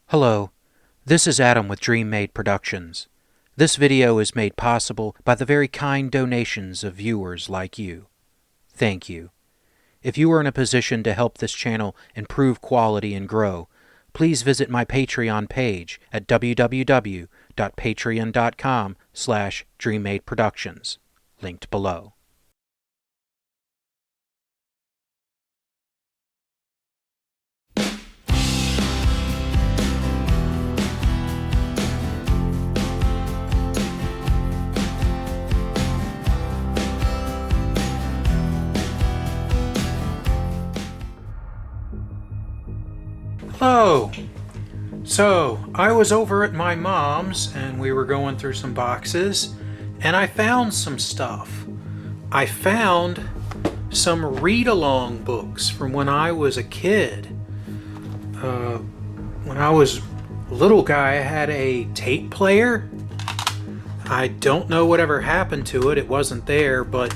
Hello, this is Adam with Dream Made Productions. This video is made possible by the very kind donations of viewers like you. Thank you. If you are in a position to help this channel improve quality and grow, please visit my Patreon page at www.patreon.com/dreammadeproductions, linked below. Hello! So, I was over at my mom's and we were going through some boxes and I found some stuff. I found some read-along books from when I was a kid. When I was a little guy, I had a tape player. I don't know whatever happened to it. It wasn't there, but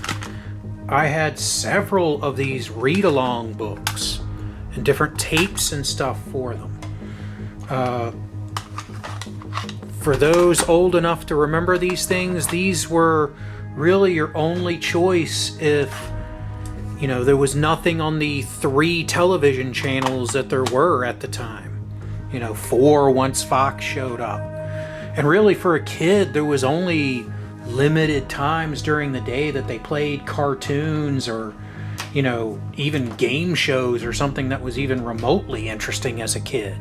I had several of these read-along books and different tapes and stuff for them. For those old enough to remember these things, these were really your only choice if, you know, there was nothing on the 3 television channels that there were at the time. You know, 4 once Fox showed up. And really for a kid, there was only limited times during the day that they played cartoons or, you know, even game shows or something that was even remotely interesting as a kid.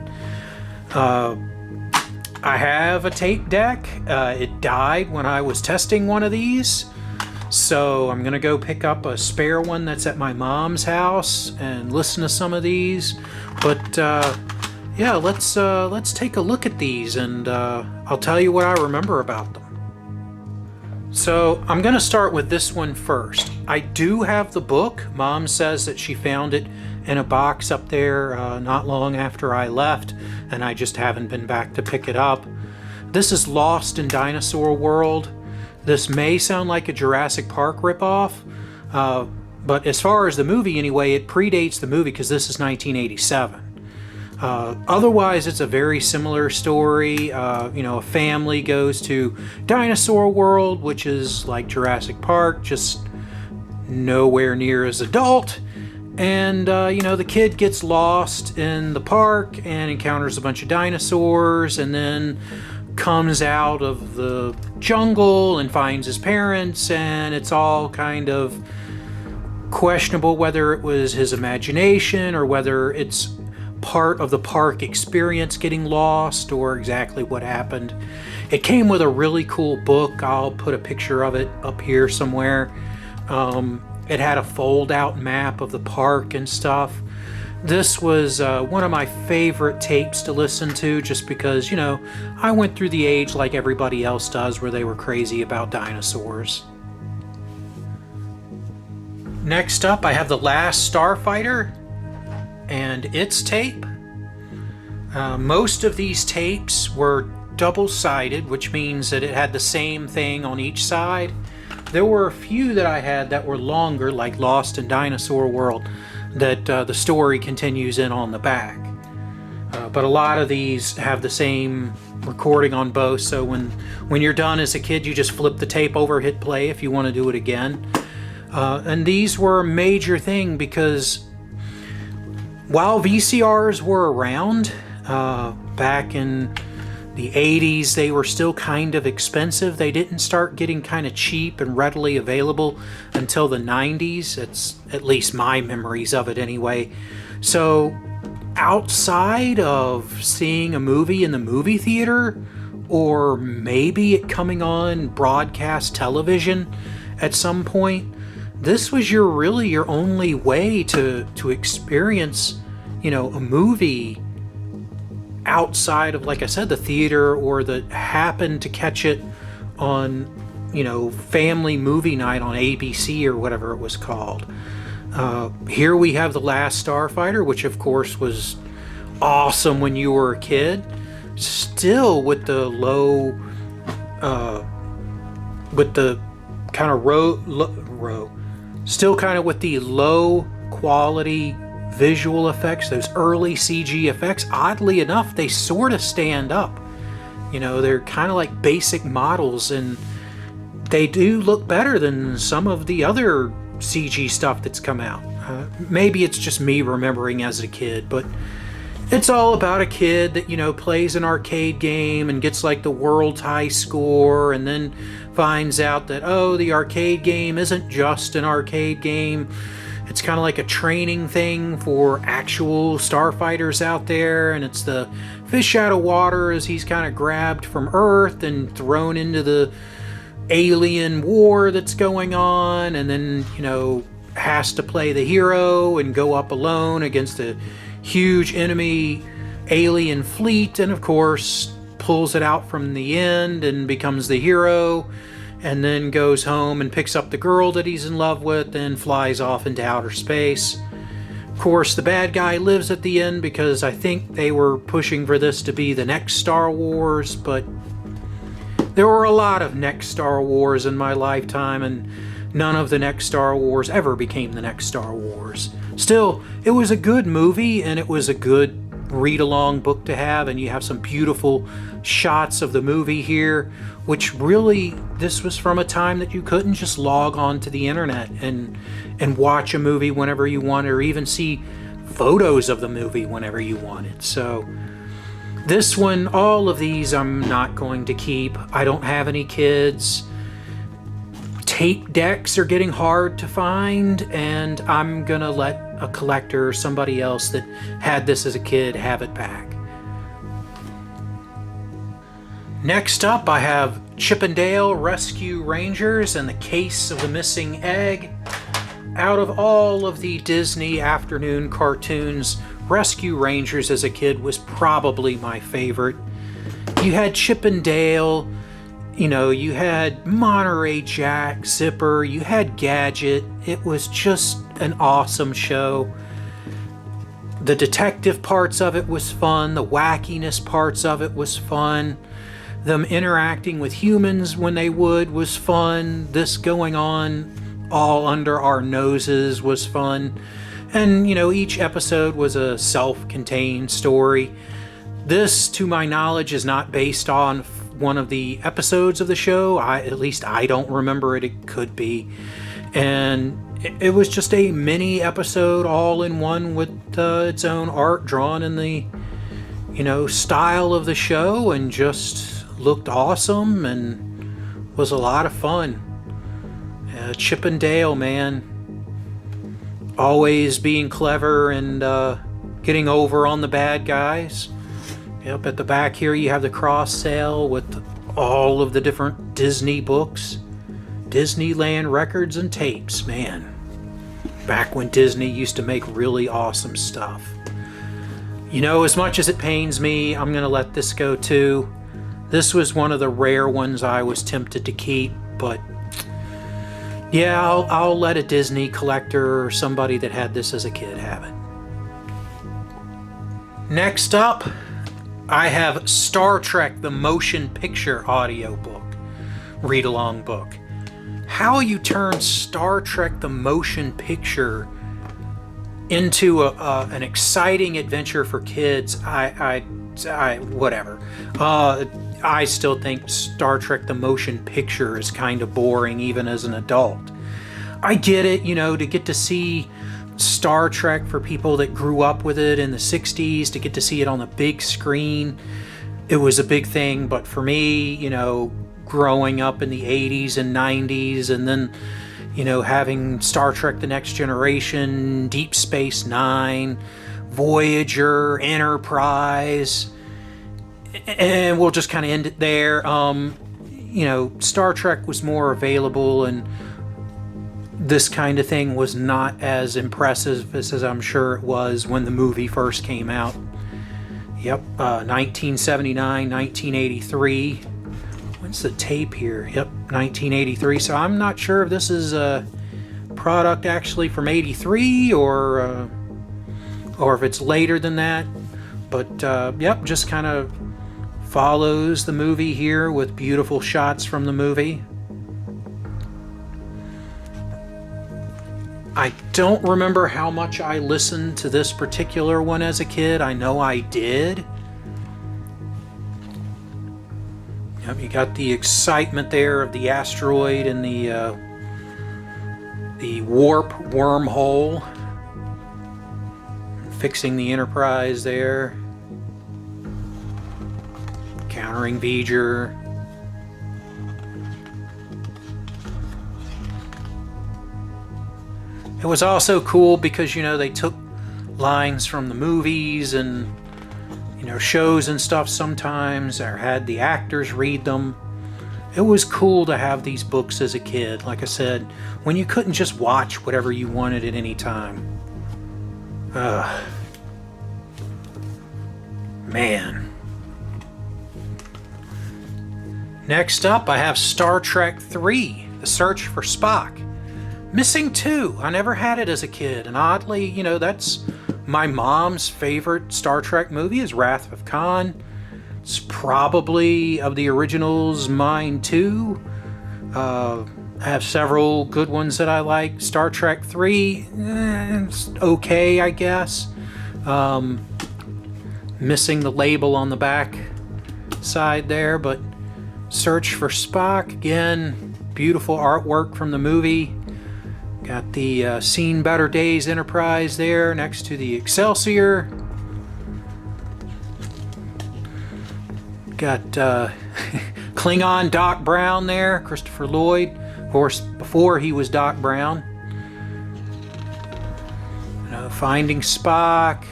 I have a tape deck. It died when I was testing one of these, so I'm gonna go pick up a spare one that's at my mom's house and listen to some of these. But yeah, let's take a look at these and I'll tell you what I remember about them. So I'm going to start with this one first. I do have the book. Mom says that she found it in a box up there not long after I left, and I just haven't been back to pick it up. This is Lost in Dinosaur World. This may sound like a Jurassic Park ripoff, but as far as the movie anyway, it predates the movie because this is 1987. Otherwise, it's a very similar story. You know, a family goes to Dinosaur World, which is like Jurassic Park, just nowhere near as adult. And, you know, the kid gets lost in the park and encounters a bunch of dinosaurs and then comes out of the jungle and finds his parents, and it's all kind of questionable whether it was his imagination or whether it's part of the park experience getting lost or exactly what happened. It came with a really cool book. I'll put a picture of it up here somewhere. It had a fold-out map of the park and stuff. This was one of my favorite tapes to listen to just because, you know, I went through the age like everybody else does where they were crazy about dinosaurs. Next up, I have The Last Starfighter and its tape. Most of these tapes were double-sided, which means that it had the same thing on each side. There were a few that I had that were longer, like Lost in Dinosaur World, that the story continues in on the back. But a lot of these have the same recording on both, so when you're done as a kid, you just flip the tape over, hit play if you want to do it again. And these were a major thing because while VCRs were around back in the 80s, they were still kind of expensive. They didn't start getting kind of cheap and readily available until the 90s. It's at least my memories of it anyway. So outside of seeing a movie in the movie theater, or maybe it coming on broadcast television at some point, this was really your only way to experience, you know, a movie outside of, like I said, the theater, or that happened to catch it on, you know, family movie night on ABC or whatever it was called. Here we have The Last Starfighter, which of course was awesome when you were a kid. Still with the low, with the kind of still kind of with the low quality visual effects, those early CG effects, oddly enough, they sort of stand up. You know, they're kind of like basic models, and they do look better than some of the other CG stuff that's come out. Maybe it's just me remembering as a kid, but it's all about a kid that, you know, plays an arcade game and gets like the world's high score, and then finds out that, oh, the arcade game isn't just an arcade game. It's kind of like a training thing for actual starfighters out there, and it's the fish out of water as he's kind of grabbed from Earth and thrown into the alien war that's going on, and then, you know, has to play the hero and go up alone against a huge enemy alien fleet, and of course pulls it out from the end and becomes the hero, and then goes home and picks up the girl that he's in love with and flies off into outer space. Of course, the bad guy lives at the end because I think they were pushing for this to be the next Star Wars, but there were a lot of next Star Wars in my lifetime, and none of the next Star Wars ever became the next Star Wars. Still, it was a good movie, and it was a good read-along book to have, and you have some beautiful shots of the movie here, which really, this was from a time that you couldn't just log on to the internet and watch a movie whenever you wanted, or even see photos of the movie whenever you wanted. So this one, all of these I'm not going to keep. I don't have any kids. Tape decks are getting hard to find, and I'm gonna let a collector or somebody else that had this as a kid have it back. Next up, I have Chip 'n Dale Rescue Rangers and the Case of the Missing Egg. Out of all of the Disney afternoon cartoons, Rescue Rangers as a kid was probably my favorite. You had Chip 'n Dale, you know, you had Monterey Jack, Zipper, you had Gadget. It was just an awesome show. The detective parts of it was fun. The wackiness parts of it was fun. Them interacting with humans when they would was fun. This going on all under our noses was fun. And, you know, each episode was a self-contained story. This, to my knowledge, is not based on one of the episodes of the show. At least I don't remember it. It could be. And it was just a mini episode all in one with its own art drawn in the, you know, style of the show, and just looked awesome and was a lot of fun. Chip 'n Dale, man. Always being clever and getting over on the bad guys. Yep, at the back here you have the cross sale with all of the different Disney books. Disneyland records and tapes, man. Back when Disney used to make really awesome stuff. You know, as much as it pains me, I'm gonna let this go too. This was one of the rare ones I was tempted to keep, but yeah, I'll let a Disney collector or somebody that had this as a kid have it. Next up, I have Star Trek the Motion Picture audiobook, read-along book. How you turn Star Trek the Motion Picture into an exciting adventure for kids, whatever. I still think Star Trek the Motion Picture is kind of boring even as an adult. I get it, you know, to get to see Star Trek for people that grew up with it in the 60s, to get to see it on the big screen, it was a big thing. But for me, you know, growing up in the 80s and 90s, and then, you know, having Star Trek The Next Generation, Deep Space Nine, Voyager, Enterprise, and we'll just kind of end it there. You know, Star Trek was more available, and this kind of thing was not as impressive as I'm sure it was when the movie first came out. Yep, 1979, 1983. When's the tape here? Yep, 1983. So I'm not sure if this is a product actually from 83 or if it's later than that. But yep, just kind of follows the movie here with beautiful shots from the movie. I don't remember how much I listened to this particular one as a kid. I know I did. Yep, you got the excitement there of the asteroid and the warp wormhole. Fixing the Enterprise there. Countering V'ger. It was also cool because, you know, they took lines from the movies and, you know, shows and stuff sometimes, or had the actors read them. It was cool to have these books as a kid, like I said, when you couldn't just watch whatever you wanted at any time. Man. Next up, I have Star Trek III, The Search for Spock. Missing 2. I never had it as a kid, and oddly, you know, that's my mom's favorite Star Trek movie is Wrath of Khan. It's probably, of the originals, mine too. I have several good ones that I like. Star Trek 3, it's okay, I guess. Missing the label on the back side there, but Search for Spock, again, beautiful artwork from the movie. Got the Seen Better Days Enterprise there next to the Excelsior. Got Klingon Doc Brown there, Christopher Lloyd, of course, before he was Doc Brown. Finding Spock,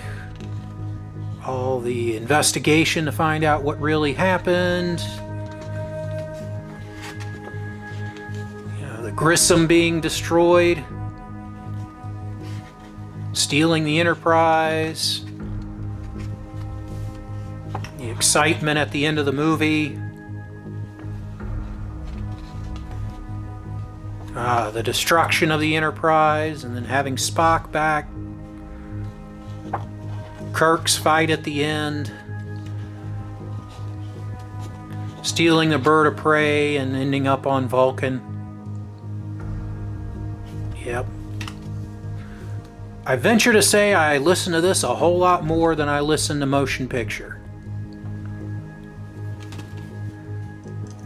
all the investigation to find out what really happened. The Grissom being destroyed, stealing the Enterprise, the excitement at the end of the movie, the destruction of the Enterprise, and then having Spock back, Kirk's fight at the end, stealing the bird of prey and ending up on Vulcan. Yep. I venture to say I listen to this a whole lot more than I listen to motion picture.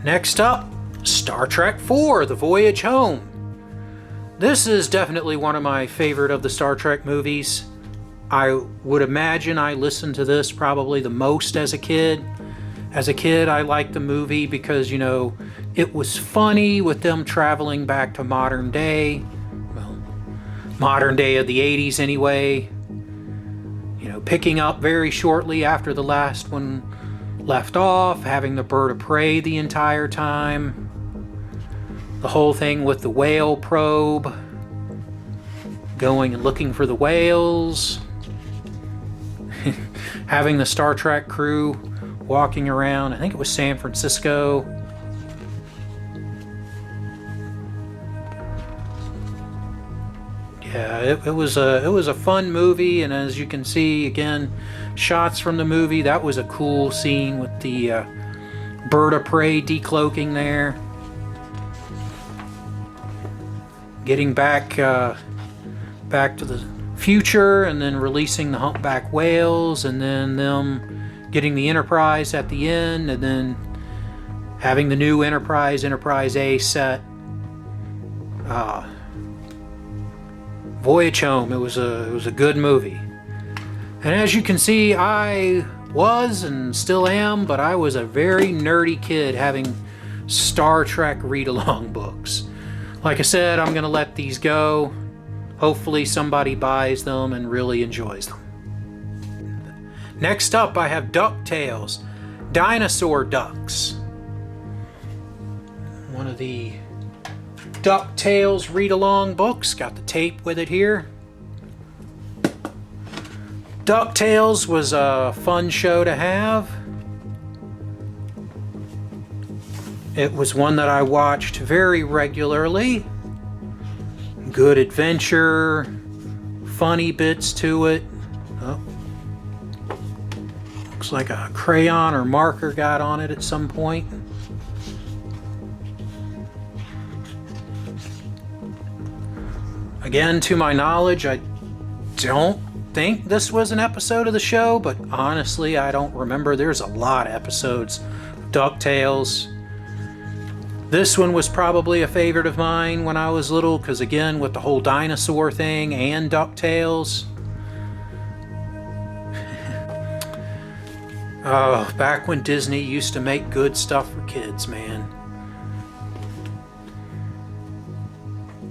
Next up, Star Trek IV, The Voyage Home. This is definitely one of my favorite of the Star Trek movies. I would imagine I listened to this probably the most as a kid. As a kid, I liked the movie because, you know, it was funny with them traveling back to modern day. Modern day of the 80s anyway. You know, picking up very shortly after the last one left off, having the bird of prey the entire time. The whole thing with the whale probe, going and looking for the whales. Having the Star Trek crew walking around, I think it was San Francisco. Yeah, it was a fun movie, and as you can see, again, shots from the movie. That was a cool scene with the bird of prey decloaking there. Getting back to the future, and then releasing the humpback whales, and then them getting the Enterprise at the end, and then having the new Enterprise A set. Voyage Home. It was a good movie. And as you can see, I was and still am, but I was a very nerdy kid having Star Trek read-along books. Like I said, I'm going to let these go. Hopefully somebody buys them and really enjoys them. Next up, I have DuckTales, Dinosaur Ducks. One of the DuckTales read-along books. Got the tape with it here. DuckTales was a fun show to have. It was one that I watched very regularly. Good adventure, funny bits to it. Oh. Looks like a crayon or marker got on it at some point. Again, to my knowledge, I don't think this was an episode of the show, but honestly, I don't remember. There's a lot of episodes of DuckTales. This one was probably a favorite of mine when I was little, because again, with the whole dinosaur thing and DuckTales. Oh, back when Disney used to make good stuff for kids, man.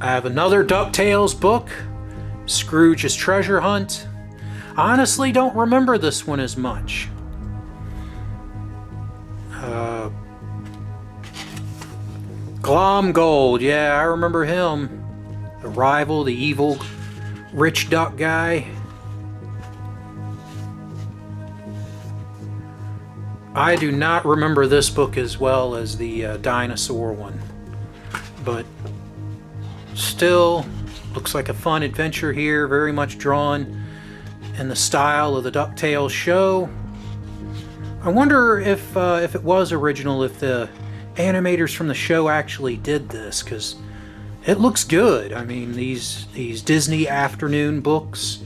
I have another DuckTales book, Scrooge's Treasure Hunt. Honestly, don't remember this one as much. Glom Gold, yeah, I remember him. The rival, the evil rich duck guy. I do not remember this book as well as the dinosaur one, but still looks like a fun adventure here, very much drawn in the style of the DuckTales show. I wonder if it was original, if the animators from the show actually did this, because it looks good. I mean, these Disney afternoon books.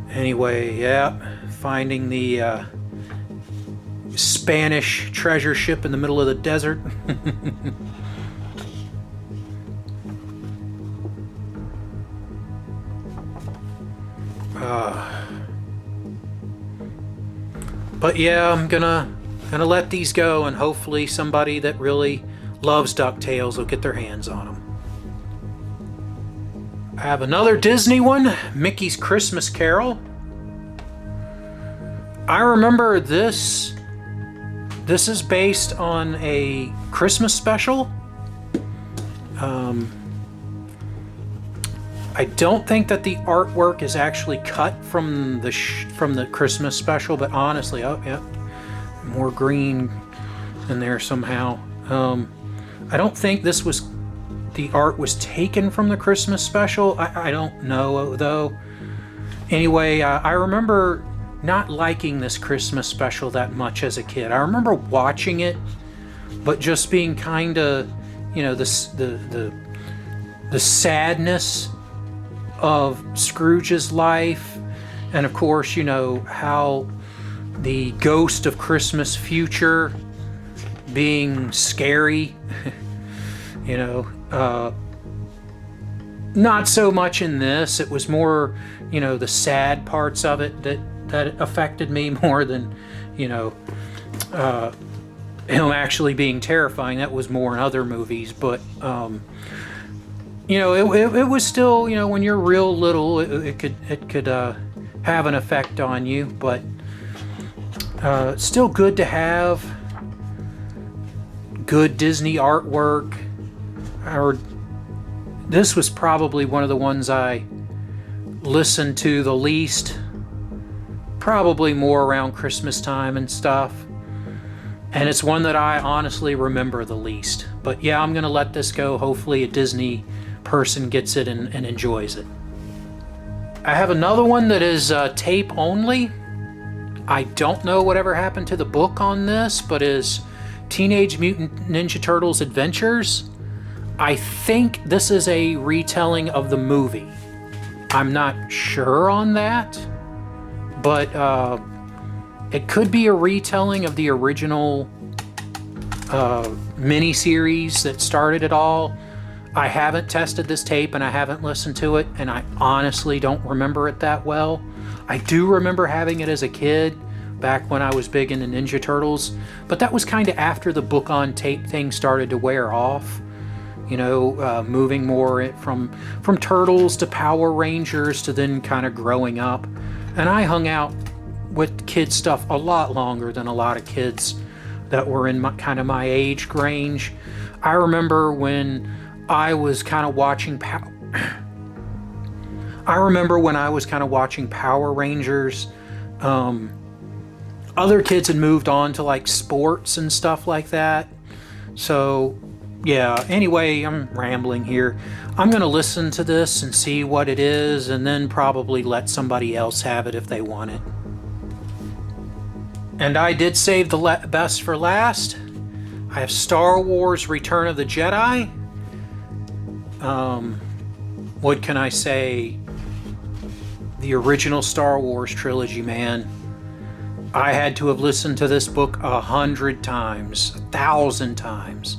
Anyway, yeah, finding the Spanish treasure ship in the middle of the desert. But yeah, I'm gonna let these go, and hopefully somebody that really loves DuckTales will get their hands on them. I have another Disney one, Mickey's Christmas Carol. I remember this. This is based on a Christmas special. I don't think that the artwork is actually cut from the Christmas special, but honestly, oh yeah, more green in there somehow. I don't think the art was taken from the Christmas special. I don't know though. Anyway, I remember not liking this Christmas special that much as a kid. I remember watching it, but just being kind of, you know, the sadness of Scrooge's life, and of course, you know, how the ghost of Christmas future being scary. You know, not so much in this. It was more, you know, the sad parts of it that affected me more than, you know, him actually being terrifying. That was more in other movies, but you know, it was still, you know, when you're real little, it could have an effect on you, but still good to have good Disney artwork. This was probably one of the ones I listened to the least, probably more around Christmas time and stuff, and it's one that I honestly remember the least. But yeah, I'm gonna let this go. Hopefully a Disney person gets it and enjoys it. I have another one that is tape only. I don't know whatever happened to the book on this, but is Teenage Mutant Ninja Turtles Adventures. I think this is a retelling of the movie. I'm not sure on that, but it could be a retelling of the original mini-series that started it all. I haven't tested this tape and I haven't listened to it, and I honestly don't remember it that well. I do remember having it as a kid, back when I was big into Ninja Turtles, but that was kind of after the book on tape thing started to wear off. You know, moving more from Turtles to Power Rangers to then kind of growing up. And I hung out with kid stuff a lot longer than a lot of kids that were in kind of my age range. I remember when I was kind of watching Power Rangers. Other kids had moved on to like sports and stuff like that. So yeah, anyway, I'm rambling here. I'm going to listen to this and see what it is, and then probably let somebody else have it if they want it. And I did save the best for last. I have Star Wars Return of the Jedi. what can I say? The original Star Wars trilogy, man. I had to have listened to this book 100 times, 1,000 times.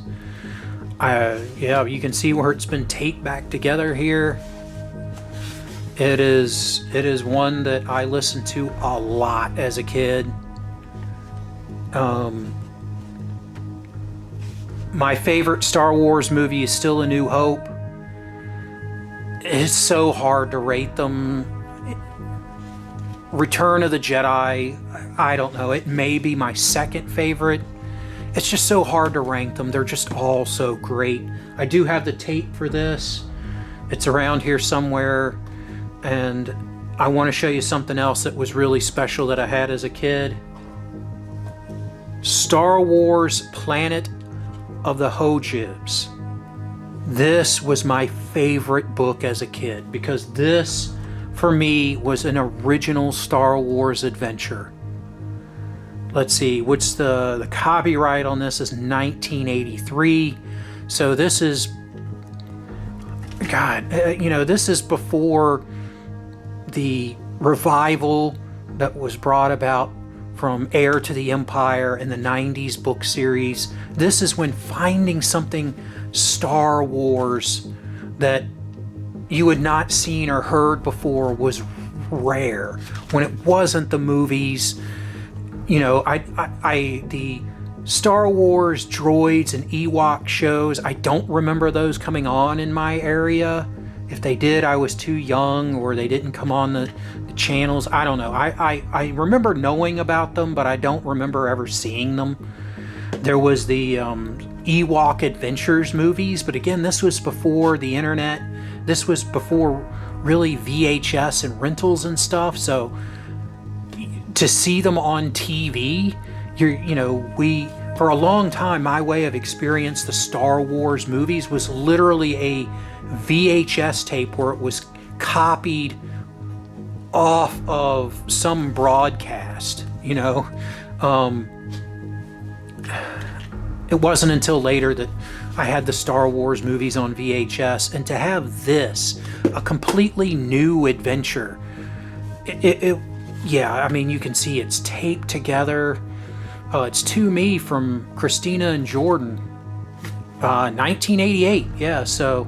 Yeah, you can see where it's been taped back together here. It is one that I listened to a lot as a kid. My favorite Star Wars movie is still A New Hope. It's so hard to rate them. Return of the Jedi, I don't know, it may be my second favorite. It's just so hard to rank them. They're just all so great. I do have the tape for this. It's around here somewhere. And I want to show you something else that was really special that I had as a kid. Star Wars Planet of the Hojibs. This was my favorite book as a kid because this, for me, was an original Star Wars adventure. Let's see, what's the copyright on this is 1983. So this is, God, this is before the revival that was brought about from Heir to the Empire in the 90s book series. This is when finding something Star Wars that you had not seen or heard before was rare. When it wasn't the movies, the Star Wars droids and Ewok shows, I don't remember those coming on in my area. If they did, I was too young, or they didn't come on the channels. I don't know. I remember knowing about them, but I don't remember ever seeing them. There was the Ewok Adventures movies, but again, this was before the internet. This was before really VHS and rentals and stuff. So to see them on TV, for a long time, my way of experience the Star Wars movies was literally a VHS tape where it was copied off of some broadcast. It wasn't until later that I had the Star Wars movies on VHS, and to have this, a completely new adventure, yeah, I mean, you can see it's taped together. It's To Me from Christina and Jordan, 1988. Yeah, so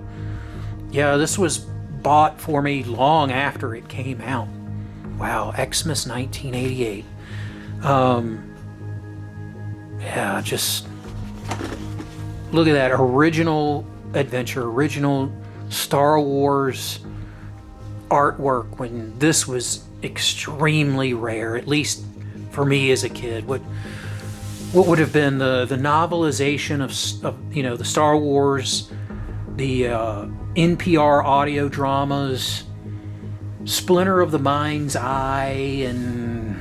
yeah, this was bought for me long after it came out. Wow, Xmas 1988. Yeah, just look at that original adventure, original Star Wars artwork when this was extremely rare, at least for me as a kid. What would have been the novelization of the Star Wars, the NPR audio dramas, Splinter of the Mind's Eye, and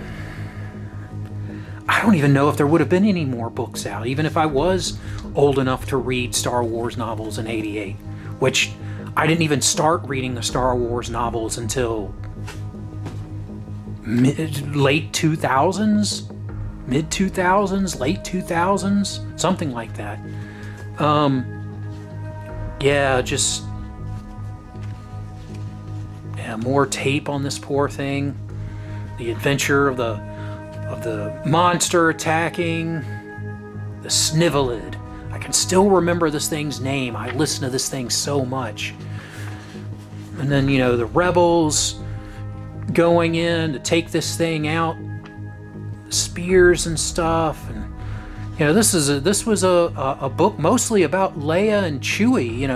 I don't even know if there would have been any more books out, even if I was old enough to read Star Wars novels in '88, which I didn't even start reading the Star Wars novels until late 2000s, mid 2000s, late 2000s, something like that. More tape on this poor thing. The adventure of the monster attacking the Snivelid. I can still remember this thing's name. I listen to this thing so much. And then the rebels going in to take this thing out, spears and stuff, and this was a book mostly about Leia and Chewie.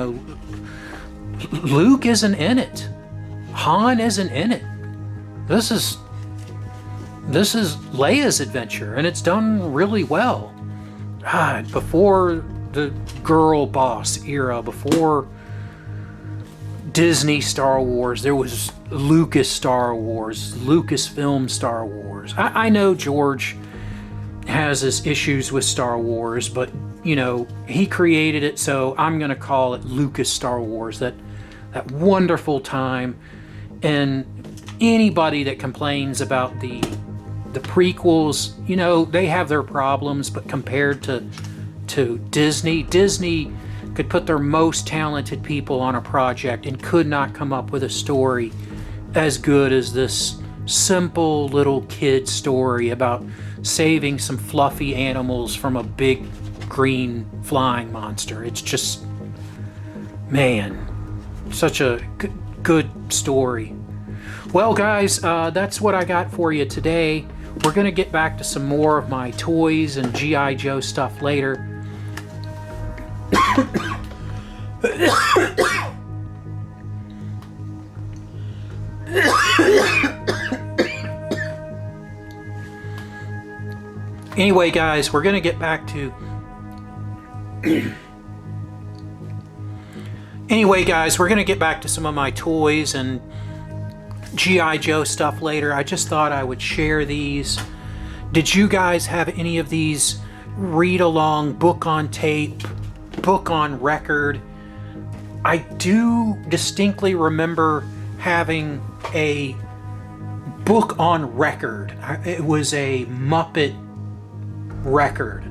Luke isn't in it. Han isn't in it. This is Leia's adventure, and it's done really well. God, before the girl boss era, before Disney Star Wars, there was Lucas Star Wars, Lucasfilm Star Wars. I know George has his issues with Star Wars, but he created it, so I'm gonna call it Lucas Star Wars. That wonderful time. And anybody that complains about the prequels, they have their problems, but compared to Disney could put their most talented people on a project and could not come up with a story as good as this simple little kid story about saving some fluffy animals from a big green flying monster. It's just, man, such a good story. Well, guys, that's what I got for you today. We're going to get back to some more of my toys and G.I. Joe stuff later. Anyway, guys, we're going to get back to... some of my toys and G.I. Joe stuff later. I just thought I would share these. Did you guys have any of these read-along, book on tape, book on record? I do distinctly remember having a book on record. It was a Muppet record.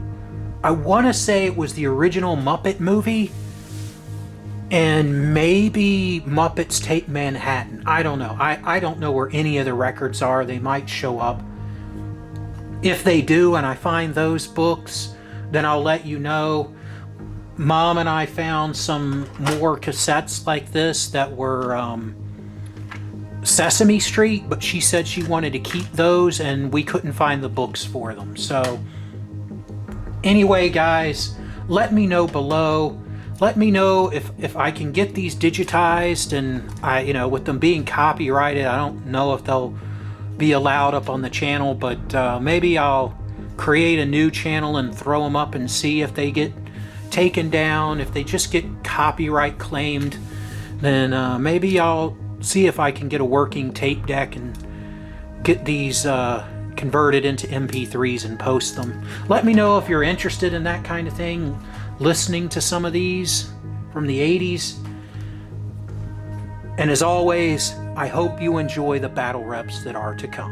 I want to say it was the original Muppet movie and maybe Muppets Take Manhattan. I don't know. I don't know where any of the records are. They might show up. If they do and I find those books, then I'll let you know. Mom and I found some more cassettes like this that were Sesame Street, but she said she wanted to keep those and we couldn't find the books for them. So anyway, guys, let me know below. Let me know if I can get these digitized, and with them being copyrighted, I don't know if they'll be allowed up on the channel, but maybe I'll create a new channel and throw them up and see if they get taken down. If they just get copyright claimed, then maybe I'll see if I can get a working tape deck and get these converted into MP3s and post them. Let me know if you're interested in that kind of thing, listening to some of these from the 80s. And as always, I hope you enjoy the battle reps that are to come.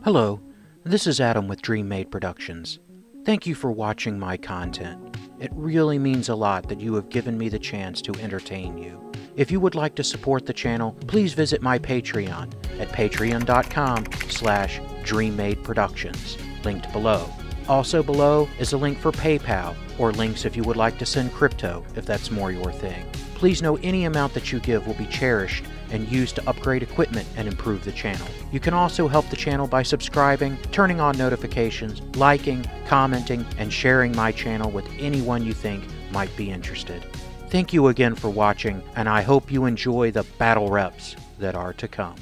Hello, this is Adam with Dream Made Productions. Thank you for watching my content. It really means a lot that you have given me the chance to entertain you. If you would like to support the channel, please visit my Patreon at patreon.com/DreamMadeProductions, linked below. Also below is a link for PayPal, or links if you would like to send crypto, if that's more your thing. Please know any amount that you give will be cherished and used to upgrade equipment and improve the channel. You can also help the channel by subscribing, turning on notifications, liking, commenting, and sharing my channel with anyone you think might be interested. Thank you again for watching, and I hope you enjoy the battle reps that are to come.